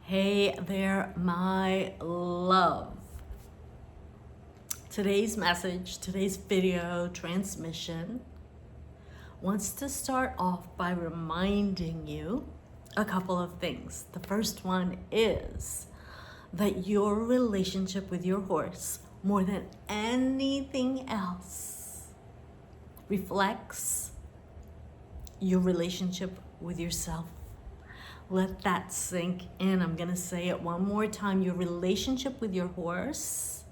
Hey there, my love. Today's message, today's video transmission wants to start off by reminding you a couple of things. The first one is that your relationship with your horse, more than anything else, reflects your relationship with yourself. Let that sink in. I'm going to say it one more time. Your relationship with your horse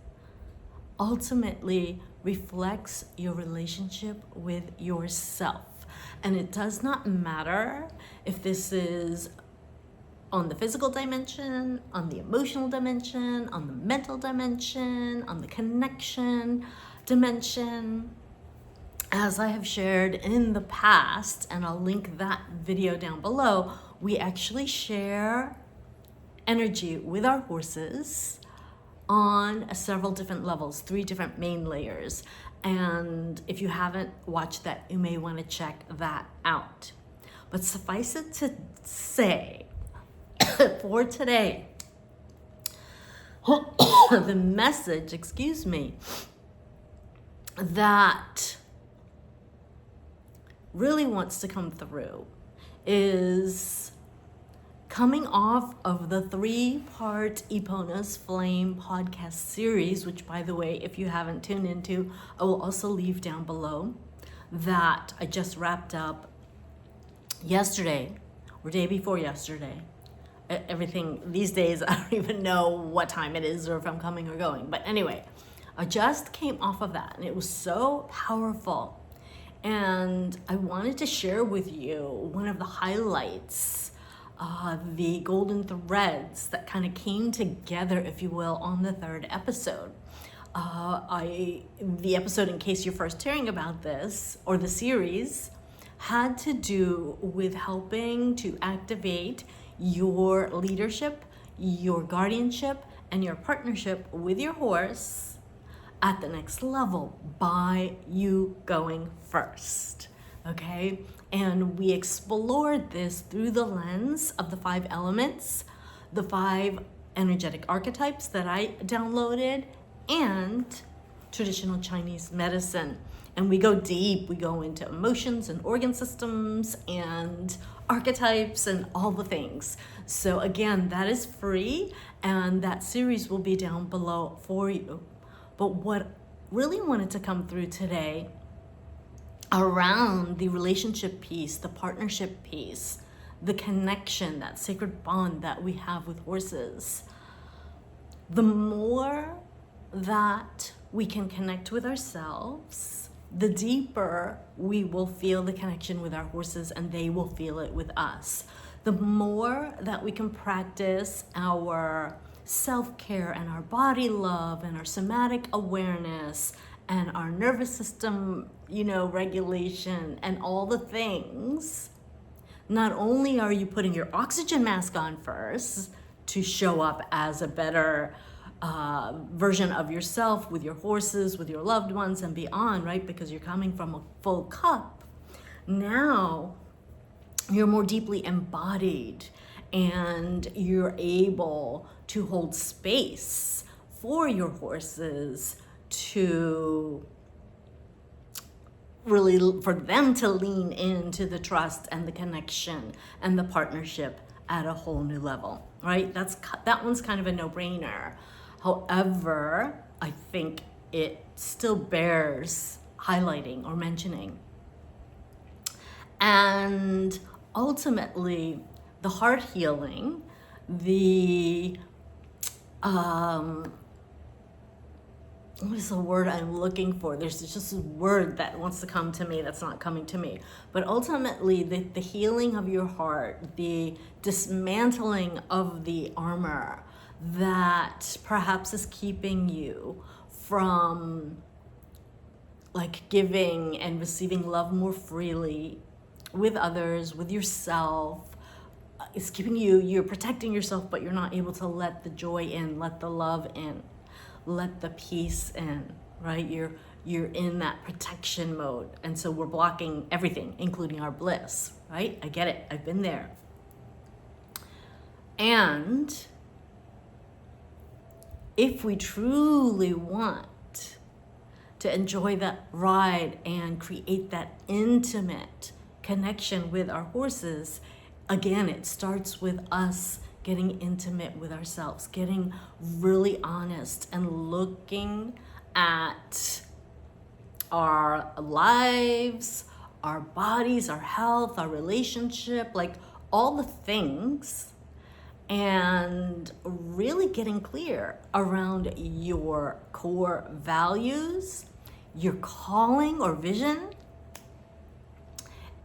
ultimately reflects your relationship with yourself. And it does not matter if this is on the physical dimension, on the emotional dimension, on the mental dimension, on the connection dimension. As I have shared in the past, and I'll link that video down below, we actually share energy with our horses on several different levels, 3 different main layers. And if you haven't watched that, you may want to check that out. But suffice it to say, for today, the message, that really wants to come through is coming off of the 3-part EPONA'S FLAME podcast series, which, by the way, if you haven't tuned into, I will also leave down below, that I just wrapped up yesterday or day before yesterday. Everything these days, I don't even know what time it is or if I'm coming or going. But anyway, I just came off of that and it was so powerful. And I wanted to share with you one of the highlights, the golden threads that kind of came together, if you will, on the 3rd episode. The episode, in case you're first hearing about this, or the series, had to do with helping to activate your leadership, your guardianship, and your partnership with your horse at the next level by you going first, okay? And we explored this through the lens of the 5 elements, the 5 energetic archetypes that I downloaded, and traditional Chinese medicine. And we go deep, we go into emotions and organ systems and archetypes and all the things. So again, that is free, and that series will be down below for you. But what really wanted to come through today around the relationship piece, the partnership piece, the connection, that sacred bond that we have with horses, the more that we can connect with ourselves, the deeper we will feel the connection with our horses and they will feel it with us. The more that we can practice our self-care and our body love and our somatic awareness and our nervous system, regulation and all the things, not only are you putting your oxygen mask on first to show up as a better version of yourself with your horses, with your loved ones and beyond, right? Because you're coming from a full cup. Now you're more deeply embodied and you're able to hold space for your horses to really, for them to lean into the trust and the connection and the partnership at a whole new level, right? That one's kind of a no-brainer. However, I think it still bears highlighting or mentioning. And ultimately, the heart healing, the what is the word I'm looking for? There's just a word that wants to come to me that's not coming to me. But ultimately, the healing of your heart, the dismantling of the armor that perhaps is keeping you from giving and receiving love more freely with others, with yourself. It's keeping you're protecting yourself, but you're not able to let the joy in, let the love in, let the peace in, right? You're in that protection mode. And so we're blocking everything, including our bliss, right? I get it. I've been there. And if we truly want to enjoy that ride and create that intimate connection with our horses, again, it starts with us getting intimate with ourselves, getting really honest and looking at our lives, our bodies, our health, our relationship, like all the things, and really getting clear around your core values, your calling or vision,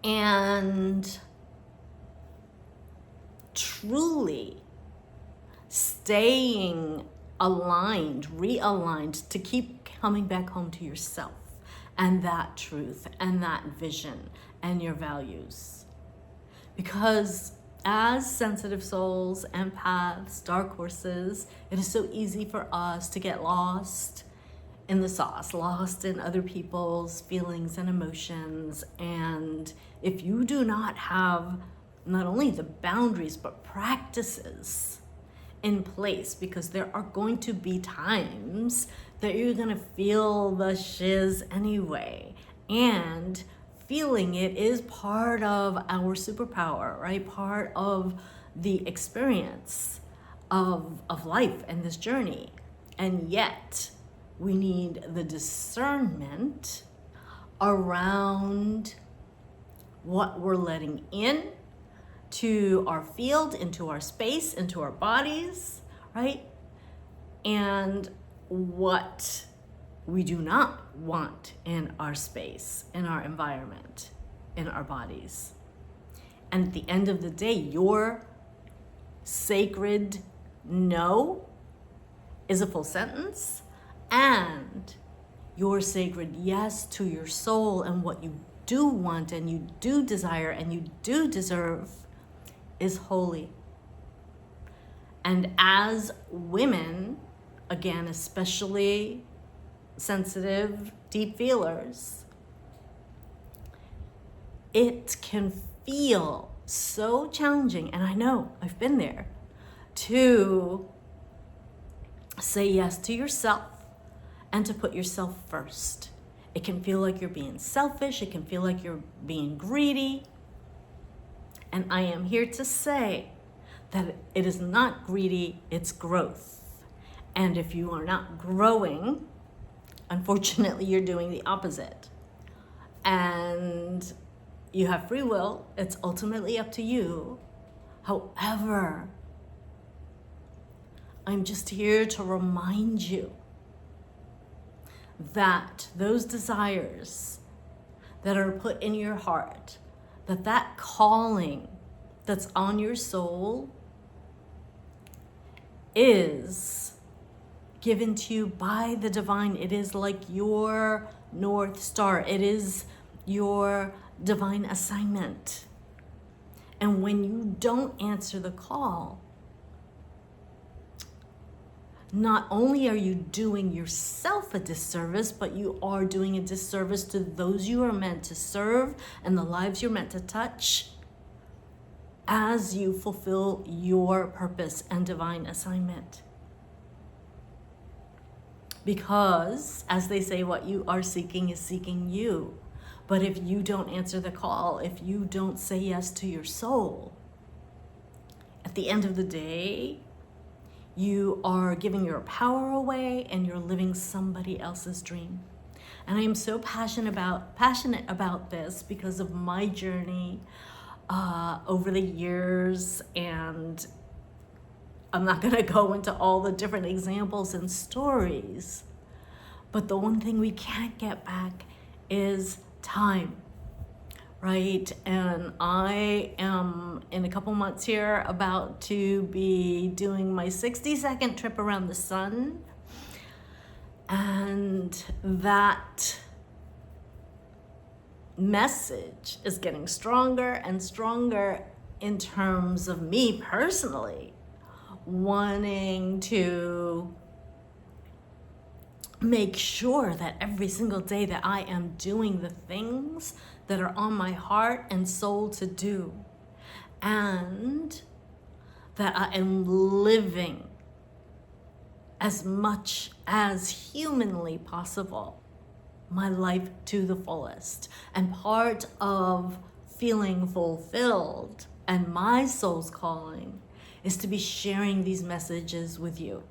and truly staying aligned, realigned to keep coming back home to yourself and that truth and that vision and your values. Because as sensitive souls, empaths, dark horses, it is so easy for us to get lost in the sauce, lost in other people's feelings and emotions. And if you do not have not only the boundaries, but practices in place, because there are going to be times that you're gonna feel the shiz anyway. And feeling it is part of our superpower, right? Part of the experience of life and this journey. And yet, we need the discernment around what we're letting in to our field, into our space, into our bodies, right? And what we do not want in our space, in our environment, in our bodies. And at the end of the day, your sacred no is a full sentence, and your sacred yes to your soul and what you do want and you do desire and you do deserve is holy. And as women, again, especially sensitive, deep feelers, it can feel so challenging, and I know I've been there, to say yes to yourself and to put yourself first. It can feel like you're being selfish, it can feel like you're being greedy. And I am here to say that it is not greedy, it's growth. And if you are not growing, unfortunately, you're doing the opposite. And you have free will, it's ultimately up to you. However, I'm just here to remind you that those desires that are put in your heart, that calling that's on your soul is given to you by the divine. It is like your North Star. It is your divine assignment. And when you don't answer the call, not only are you doing yourself a disservice, but you are doing a disservice to those you are meant to serve and the lives you're meant to touch as you fulfill your purpose and divine assignment. Because, as they say, what you are seeking is seeking you. But if you don't answer the call, if you don't say yes to your soul, at the end of the day, you are giving your power away and you're living somebody else's dream. And I am so passionate about this because of my journey over the years. And I'm not going to go into all the different examples and stories. But the one thing we can't get back is time. Right? And I am in a couple months here about to be doing my 60-second trip around the sun. And that message is getting stronger and stronger in terms of me personally wanting to make sure that every single day that I am doing the things that are on my heart and soul to do, and that I am living as much as humanly possible my life to the fullest. And part of feeling fulfilled and my soul's calling is to be sharing these messages with you.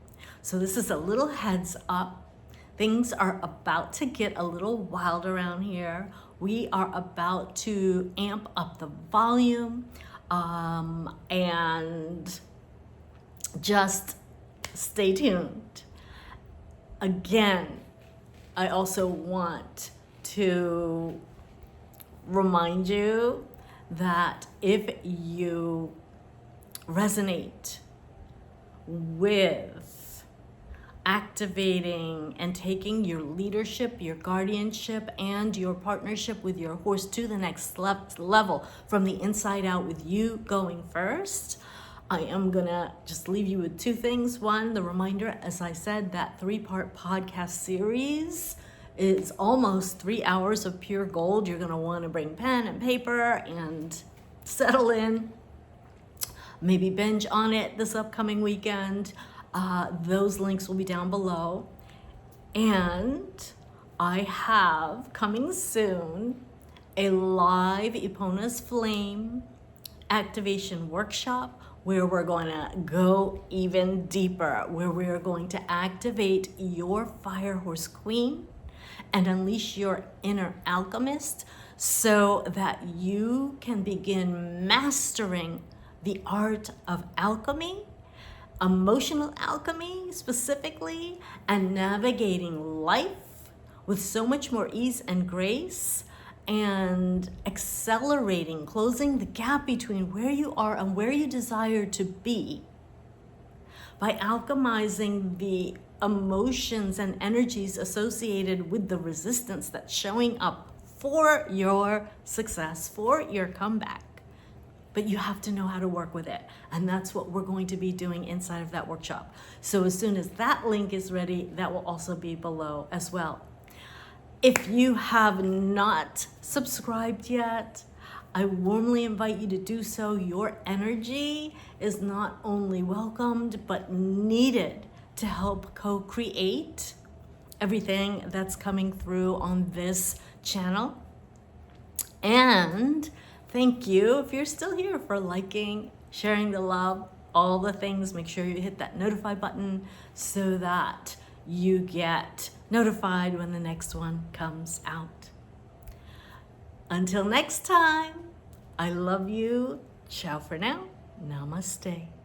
So this is a little heads up. Things are about to get a little wild around here. We are about to amp up the volume, and just stay tuned. Again, I also want to remind you that if you resonate with activating and taking your leadership, your guardianship, and your partnership with your horse to the next level from the inside out with you going first, I am gonna just leave you with two things. One, the reminder, as I said, that 3-part podcast series is almost 3 hours of pure gold. You're gonna wanna bring pen and paper and settle in. Maybe binge on it this upcoming weekend. Those links will be down below. And I have coming soon a live EPONA'S FLAME activation workshop where we're going to go even deeper, where we're going to activate your fire horse queen and unleash your inner alchemist so that you can begin mastering the art of alchemy, emotional alchemy specifically, and navigating life with so much more ease and grace, and accelerating, closing the gap between where you are and where you desire to be by alchemizing the emotions and energies associated with the resistance that's showing up for your success, for your comeback. But you have to know how to work with it. And that's what we're going to be doing inside of that workshop. So as soon as that link is ready, that will also be below as well. If you have not subscribed yet, I warmly invite you to do so. Your energy is not only welcomed, but needed to help co-create everything that's coming through on this channel. And thank you if you're still here for liking, sharing the love, all the things. Make sure you hit that notify button so that you get notified when the next one comes out. Until next time, I love you. Ciao for now. Namaste.